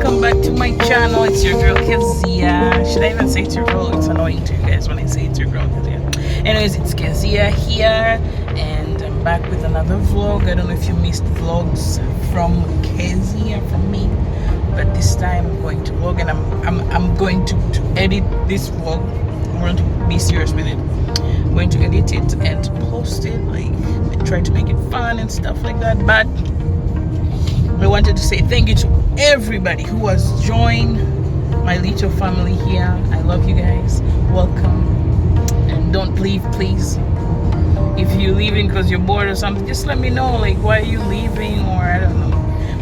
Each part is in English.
welcome back to my channel. It's your girl Kezia. Should I even say it's your girl? It's annoying to you guys when I say it's your girl Kezia. Anyways, it's Kezia here, and I'm back with another vlog. I don't know if you missed vlogs from Kezia, from me, but this time I'm going to vlog, and I'm going to edit this vlog. I'm going to be serious with it. I'm going to edit it and post it, like try to make it fun and stuff like that. But I wanted to say thank you to everybody who has joined my little family here. I love you guys. Welcome. And don't leave, please. If you're leaving because you're bored or something, just let me know, like, why are you leaving, or I don't know.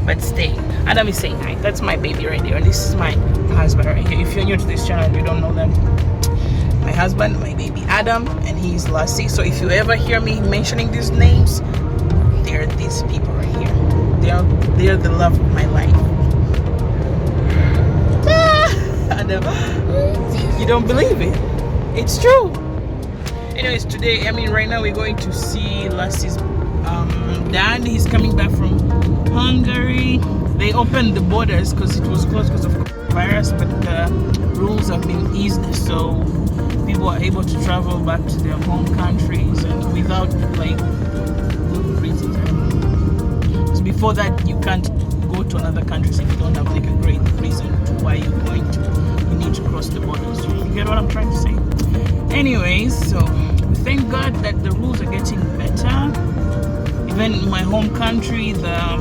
But stay. Adam is saying hi. That's my baby right there. And this is my husband right here. If you're new to this channel and you don't know them, my husband, my baby Adam, and he's Lassie. So if you ever hear me mentioning these names, they're these people right here. They're the love of my life. Adam, you don't believe it? It's true. Anyways, today, right now we're going to see Lassie's dad. He's coming back from Hungary. They opened the borders because it was closed because of virus, but the rules have been eased, so people are able to travel back to their home countries and without like good reasons. Before that, you can't go to another country if you don't have like a great reason to why you're going to. You need to cross the borders. You get what I'm trying to say? Anyways, so thank God that the rules are getting better. Even in my home country, there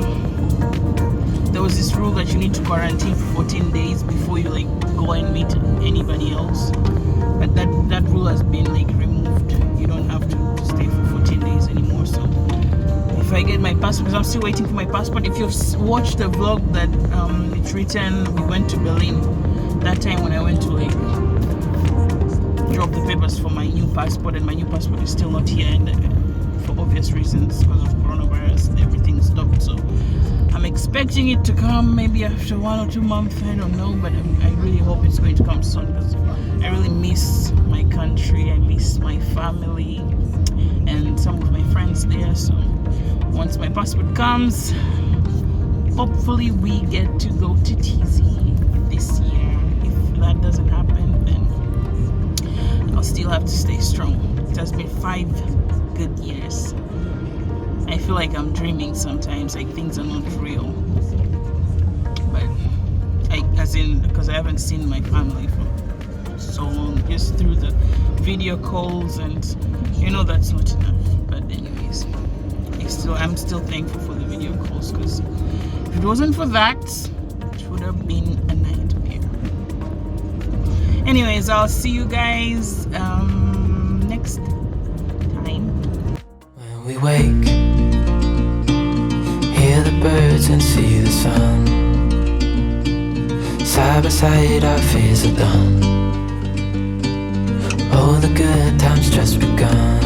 was this rule that you need to quarantine for 14 days before you like go and meet anybody else. But that rule has been like removed. You don't have to stay for 14 days anymore. So if I get my passport, because I'm still waiting for my passport. If you've watched the vlog that it's written, we went to Berlin that time when I went to like drop the papers for my new passport, and my new passport is still not here, and for obvious reasons because of coronavirus, everything stopped. So I'm expecting it to come maybe after 1 or 2 months. I don't know, but I really hope it's going to come soon because I really miss my country. I miss my family and some of my friends there. So once my passport comes, hopefully we get to go to TZ this year. If that doesn't happen, then I'll still have to stay strong. It has been 5 good years. I feel like I'm dreaming sometimes, like things are not real. But because I haven't seen my family for so long, just through the video calls, and that's not enough. But anyways, I'm still thankful for the video calls, because if it wasn't for that, it would have been a nightmare. Anyways, I'll see you guys next time. When we wake, hear the birds and see the sun. Side by side our fears are done. Oh, the good times just begun.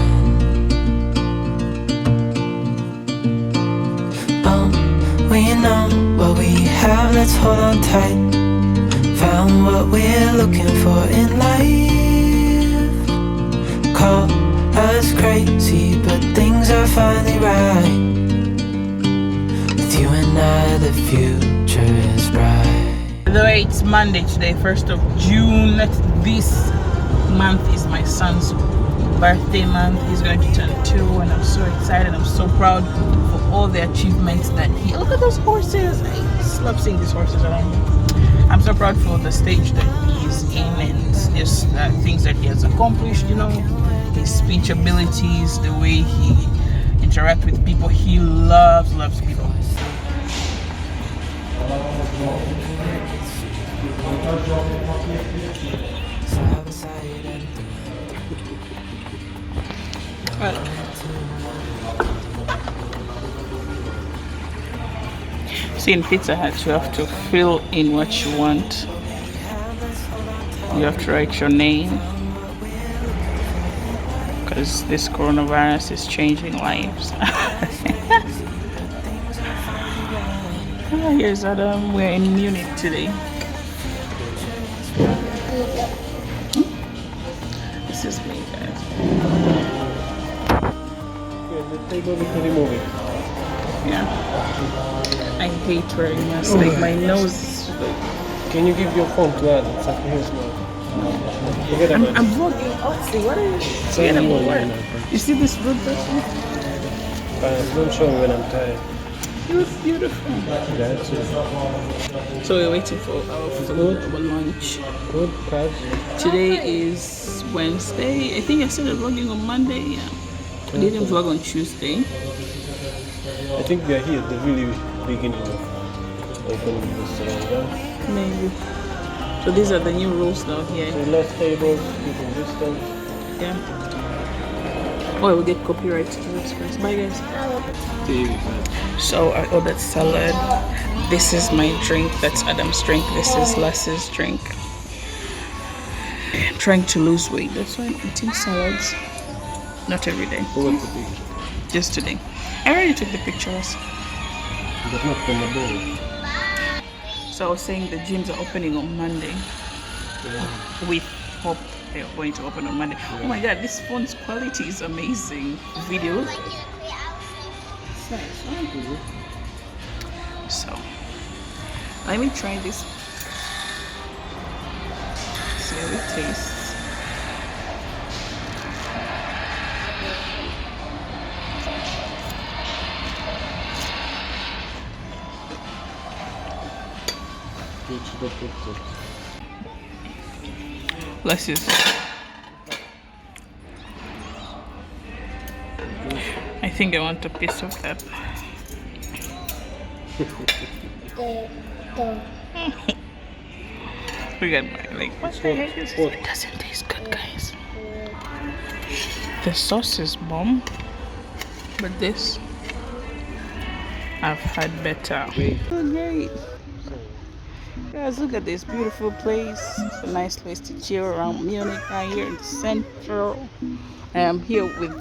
We know what we have, let's hold on tight. Found what we're looking for in life. Call us crazy, but things are finally right. With you and I, the future is bright. By the way, it's Monday today, 1st of June. This month is my son's birthday month. He's going to turn 2, and I'm so excited. I'm so proud for all the achievements that look at those horses. I just love seeing these horses around me. I'm so proud for the stage that he's in, and just things that he has accomplished, his speech abilities, the way he interacts with people. He loves people. See, in Pizza Hut, you have to fill in what you want. You have to write your name, because this coronavirus is changing lives. Here's Adam. We're in Munich today. This is me, guys. The table we can remove it. Yeah. I hate wearing masks. Like my nose Can you give your phone to Alex? I can use mine. Forget about I'm it. vlogging. Oxy, what are you? Forget about it. You see this road person? Don't show me when I'm tired. You look beautiful. That's it. So we're waiting for our food, our lunch. Good, Cash. Today is Wednesday. I think I started vlogging on Monday. Yeah. I didn't vlog on Tuesday. I think we are here at the really beginning of opening this restaurant. Maybe. So these are the new rules now here. So less tables, keeping distance. Yeah. Oh, we'll get copyright. Bye guys. So I ordered salad. This is my drink. That's Adam's drink. This is Lass's drink. I'm trying to lose weight. That's why I'm eating salads. Not every day. So what's the picture? Just today. I already took the pictures. But not from the bowl. So I was saying the gyms are opening on Monday. We hope they're going to open on Monday. Oh my god, this phone's quality is amazing. Video. So let me try this. See how it tastes. Let's just. I think I want a piece of that. We got like what the heck is this? It doesn't taste good, guys. The sauce is bomb, but this I've had better. Oh, great. Guys, look at this beautiful place. It's a nice place to chill around Munich, right here in the central. I am here with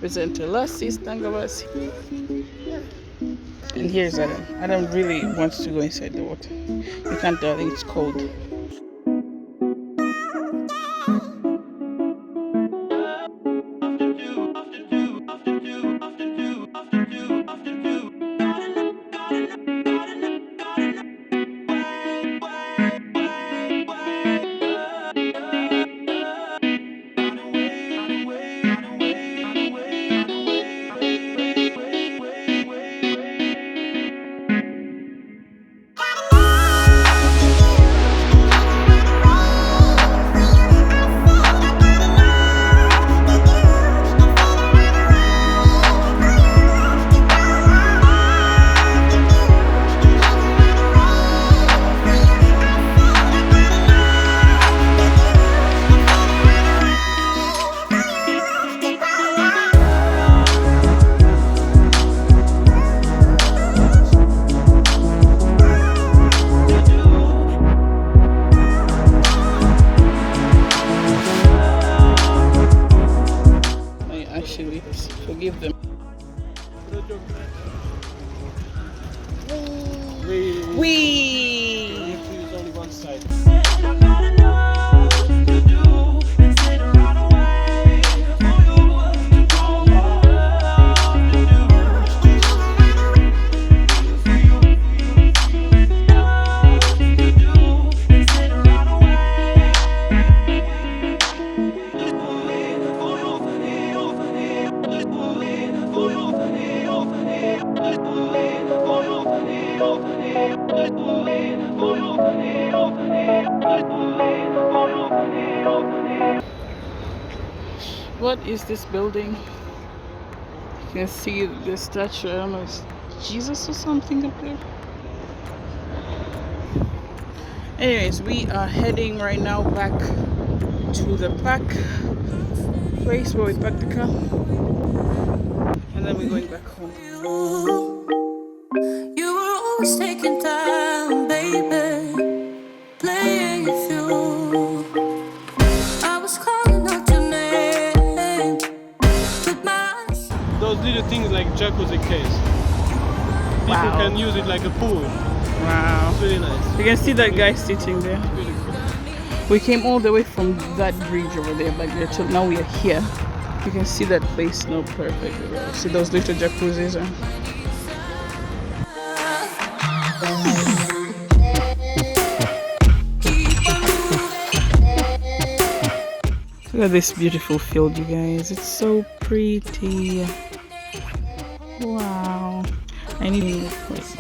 presenter Lassie Stangavas. And here's Adam. Adam really wants to go inside the water. You can't tell, I think it's cold. Forgive them. We Use only one side. What is this building? You can see the statue. I don't know, it's Jesus or something up there. Anyways, we are heading right now back to the park place where we parked the car, and then we're going back home. You were always taking time, baby, playing it through. I was calling out your name, but my eyes. Those little things like jacuzzi case. People Wow. can use it like a pool. Wow. It's really nice. You can see that guy sitting there. We came all the way from that bridge over there back there till now we are here. You can see that place now perfectly well. See those little jacuzzis? at this beautiful field, you guys. It's so pretty. Wow. I need wait.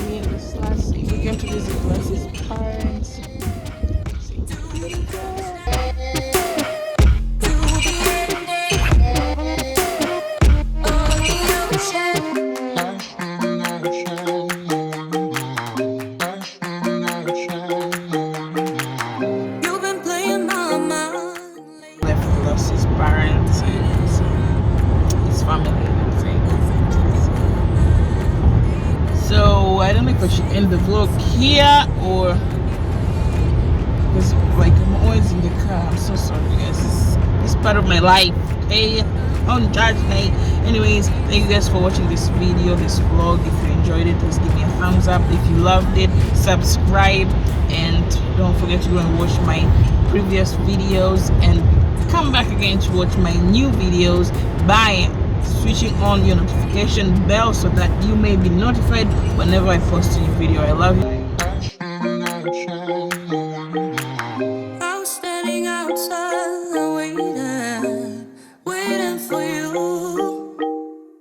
Me and this last we came to visit Leslie's parents. So I don't know if I should end the vlog here or because like I'm always in the car. I'm so sorry guys. This part of my life. Hey, on charge day. Anyways, thank you guys for watching this video, this vlog. If you enjoyed it, please give me a thumbs up. If you loved it, subscribe, and don't forget to go and watch my previous videos and come back again to watch my new videos by switching on your notification bell so that you may be notified whenever I post a new video. I love you.